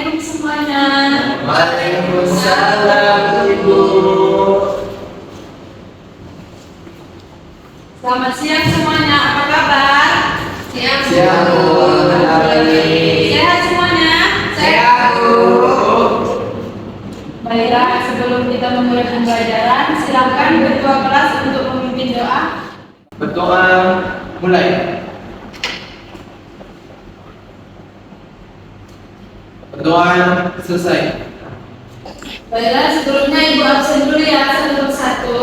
Assalamualaikum semuanya. Waalaikumsalam Ibu. Selamat siang semuanya. Apa kabar? Siang Bu. Sehat semuanya? Sehat Bu. Baiklah, sebelum kita memulai pembelajaran, silakan ketua kelas untuk memimpin doa. Berdoa mulai. Berdoa selesai. Baiklah, sebelumnya Ibu absen dulu ya, satu-satu.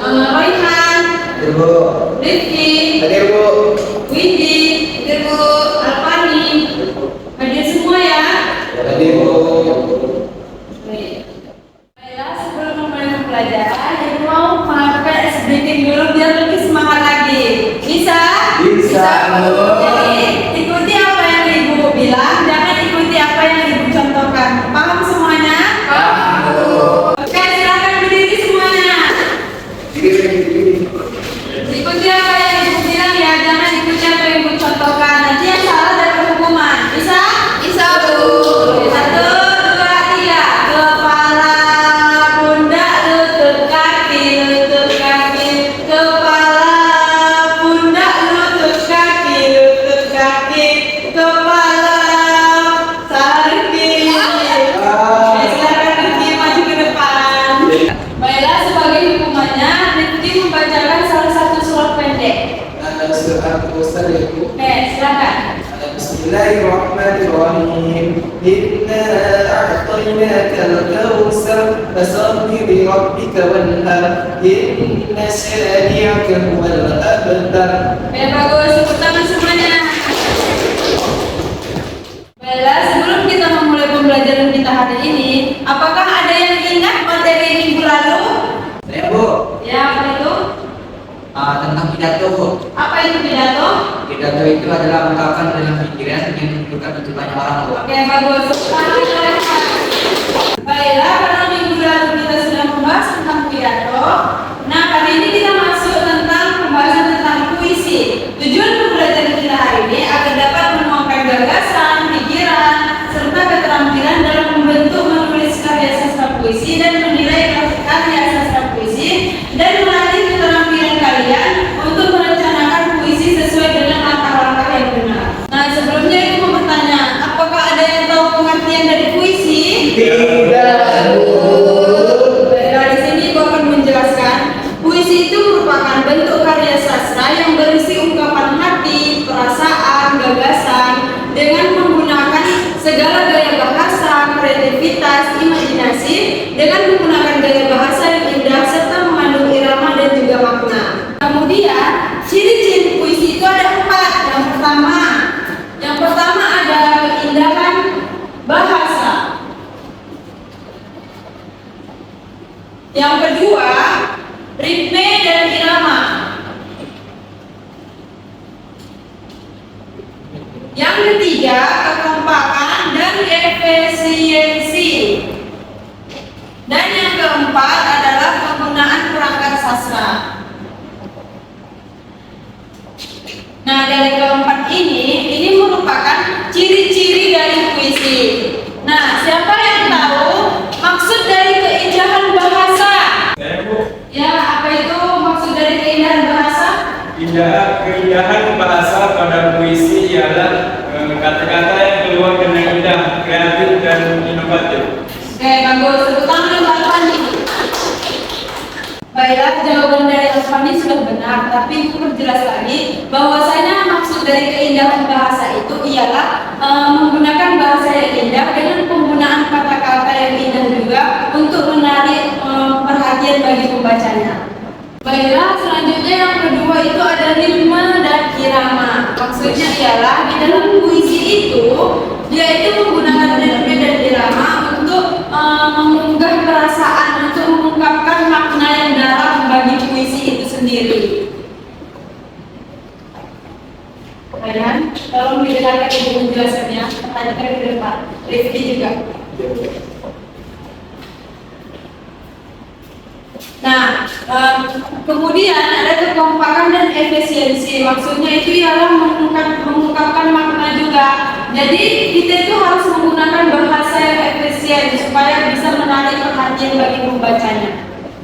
Royhan, Ibu. Rifki, Hadir Bu. Windy, Ibu, Alfani, hadir semua ya. Hadir Bu. Baiklah, sebelum memulai pembelajaran, Ibu mau melakukan ice breathing dulu biar lebih semangat lagi. Bisa? Bisa Bu. Jadi, ikuti apa yang Ibu bilang, jangan ikuti apa yang Ibu contohkan. Paham semuanya? Paham Bu. Oke, silakan berdiri semuanya. Ikuti apa yang Ibu bilang ya, jangan ikuti apa yang Ibu contohkan. Nanti yang salah dapat hukuman. Bisa? Bisa Bu. 1, 2, 3. Kepala, pundak, lutut kaki, lutut kaki. Kepala, pundak, lutut kaki, lutut kaki. Kepala, salah Rifki. Silakan Rifki maju ke depan. Baiklah, sebagai hukumannya, Rifki membacakan salah satu surat pendek. Surat Al-Kausar ya Bu. Oke, silakan. Bismillahirrahmanirrahim. Inna a'tainaka al-kautsar fasalli li rabbika wanhar. Inna syani'aka huwal abtar. Oke, bagus. Tepuk tangan semuanya. Baiklah, sebelum kita memulai pembelajaran kita hari ini, apakah ada yang ingat materi minggu lalu? Saya Bu, Ya, apa itu? tentang pidato Bu. Apa itu pidato? Pidato itu adalah ungkapan dalam pikiran yang ditujukan untuk banyak orang Bu. Oke, bagus. Tepuk tangan. Baiklah, karena minggu lalu kita sudah membahas tentang pidato. Nah, kali ini kita masuk tentang pembahasan tentang puisi. Tujuan pembelajaran kita hari ini agar dapat menuangkan gagasan, pikiran, serta keterampilan dalam membentuk menulis karya sastra puisi dan menilai karya sastra puisi dan melatih keterampilan kalian untuk merencanakan puisi sesuai dengan langkah-langkah yang benar. Nah, sebelumnya Ibu mau bertanya, apakah ada yang tahu pengertian dari puisi? Tidak Bu. Baiklah, di sini Ibu akan menjelaskan, puisi itu merupakan bentuk karya sastra yang berisi ungkapan hati, perasaan, gagasan dengan menggunakan segala gaya bahasa, kreativitas, imajinasi dengan menggunakan gaya bahasa yang indah serta mengandung irama dan juga makna. Kemudian, ciri-ciri puisi itu ada 4. Yang pertama ada keindahan bahasa. Yang kedua, ritme dan irama. Yang ketiga, kekompakan dan efisiensi. Dan yang keempat adalah penggunaan perangkat sastra. Nah, dari keempat ini merupakan ciri-ciri dari puisi. Nah, siapa yang tahu maksud dari keindahan bahasa? Saya Bu, Ya, apa itu maksud dari keindahan bahasa? keindahan bahasa pada puisi ialah kata-kata yang keluar dengan indah, kreatif dan inovatif. Oke, bagus. Tepuk tangan untuk Alfani. Baiklah, jawaban dari Alfani sudah benar, tapi perlu jelas lagi bahwasanya maksud dari keindahan bahasa itu ialah menggunakan bahasa yang indah dengan penggunaan kata-kata yang indah juga untuk menarik perhatian bagi pembacanya. Baiklah, selanjutnya yang kedua itu ada ritme dan irama. Maksudnya ialah di dalam puisi itu dia itu menggunakan ritme dan irama untuk mengunggah perasaan, untuk mengungkapkan makna yang dalam bagi puisi itu sendiri. Ryan, tolong didengarkan Ibu menjelaskannya. Pertanyakan ke depan. Rifki juga. Nah, kemudian ada kekompakan dan efisiensi. Maksudnya itu ialah mengungkapkan makna juga. Jadi kita itu harus menggunakan bagi pembacanya.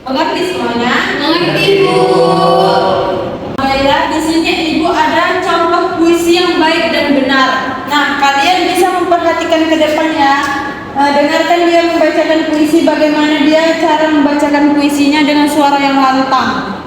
Mengerti semuanya? Mengerti, Bu. Baiklah, di sini Ibu ada contoh puisi yang baik dan benar. Nah, kalian bisa memperhatikan ke depannya. Dengarkan dia membacakan puisi, bagaimana dia cara membacakan puisinya dengan suara yang lantang.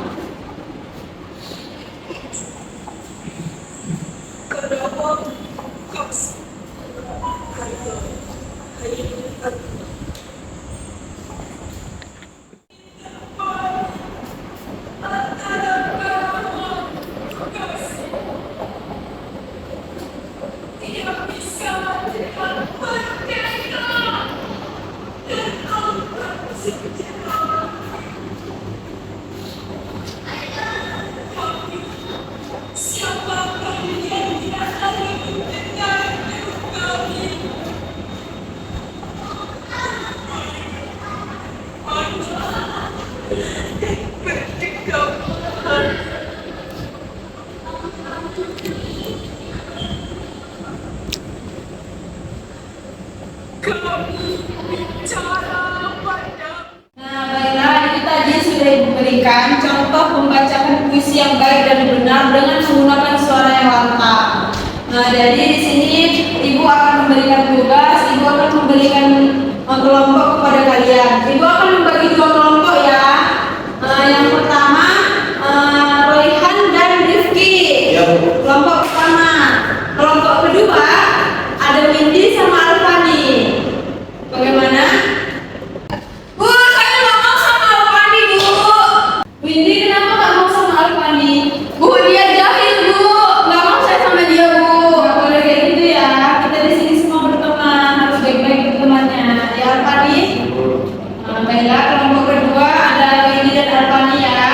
Nah, baiklah, itu tadi sudah Ibu berikan contoh pembacaan puisi yang baik dan benar dengan menggunakan suara yang lantang. Nah, jadi di sini Ibu akan memberikan tugas, Ibu akan memberikan kelompok kepada kalian. Ibu akan membagi dua kelompok ya. Yang pertama Royhan dan Rifki. Ya, Bu. Kelompok pertama. Kelompok kedua ada Windy sama Alfani. Bagaimana? Bu, saya nggak mau sama Alfani, Bu. Windy kenapa nggak mau sama Alfani? Bu, dia jahil, Bu. Nggak mau saya sama dia, Bu. Nggak boleh kayak gitu ya. Kita di sini semua berteman, harus baik-baik bertemannya. Ya, Alfani. Baiklah, kelompok kedua ada Windy dan Alfani ya.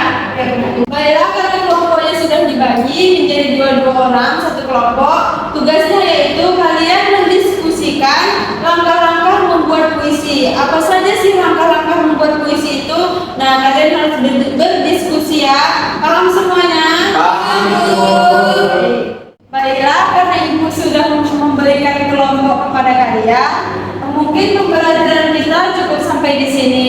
Baiklah, karena kelompoknya sudah dibagi menjadi dua orang satu kelompok. Tugasnya yaitu kalian mendiskusikan langkah-langkah membuat puisi. Apa saja sih langkah-langkah membuat puisi itu? Nah, kalian harus berdiskusi ya. Paham semuanya? Baiklah, karena Ibu sudah memberikan kelompok kepada kalian, mungkin pembelajaran kita cukup sampai di sini.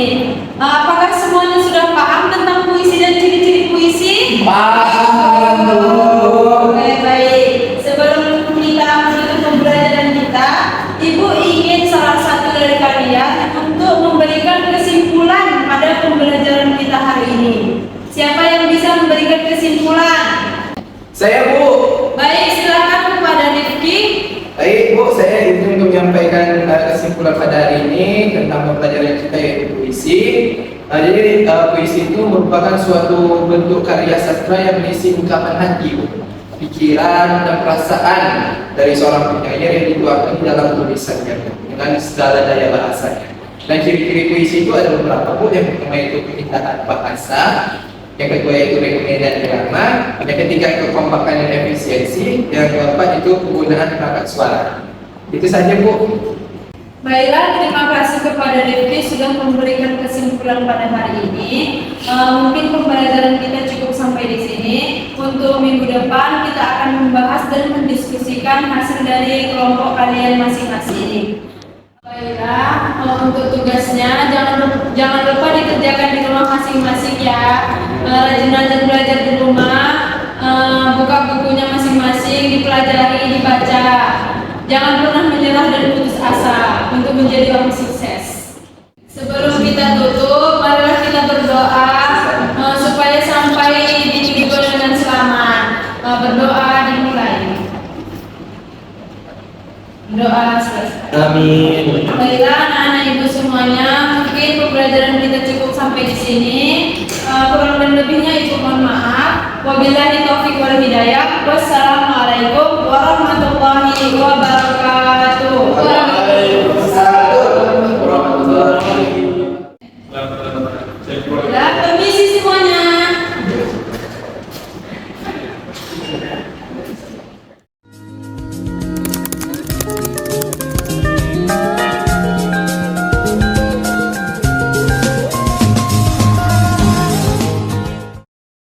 Apakah semuanya sudah paham tentang puisi dan ciri-ciri puisi? Paham, Bu. Baik. Sebelum kita menutup pembelajaran kita, Ibu ingin salah satu dari kalian untuk memberikan kesimpulan pada pembelajaran kita hari ini. Siapa yang bisa memberikan kesimpulan? Saya, Bu. Baik, silakan kepada Rifki. Baik, Bu, saya ingin untuk menyampaikan kesimpulan pada hari ini tentang pembelajaran kita yaitu puisi. Jadi puisi itu merupakan suatu bentuk karya sastra yang berisi ungkapan hati, Bu, pikiran dan perasaan dari seorang penyair yang dituangkan di dalam tulisannya dengan segala daya bahasanya. Dan ciri-ciri puisi itu ada beberapa, Bu. Yang pertama itu keindahan bahasa, yang kedua itu ritme dan irama, yang ketiga itu kekompakan dan efisiensi, yang keempat itu penggunaan perangkat suara. Itu saja, Bu. Baiklah, terima kasih kepada Rifki sudah memberikan kesimpulan pada hari ini. Mungkin pembelajaran kita cukup sampai di sini. Untuk minggu depan kita akan membahas dan mendiskusikan hasil dari kelompok kalian masing-masing. Baiklah, untuk tugasnya jangan lupa dikerjakan di rumah masing-masing ya. Rajin-rajin belajar di rumah, buka bukunya masing-masing, dipelajari, dibaca. Jangan pernah menyerah dan putus asa untuk menjadi orang sukses. Sebelum kita tutup, marilah kita berdoa supaya sampai di tujuan dengan selamat. Berdoa dimulai. Doa selesai. Amin. Baiklah, anak-anak ibu semuanya, mungkin pembelajaran kita cukup sampai di sini. Kurang dan lebihnya ibu mohon maaf. Wabillahi taufiq wal hidayah. Wassalamualaikum warahmatullahi wabarakatuh. Waalaikumsalam warahmatullahi wabarakatuh.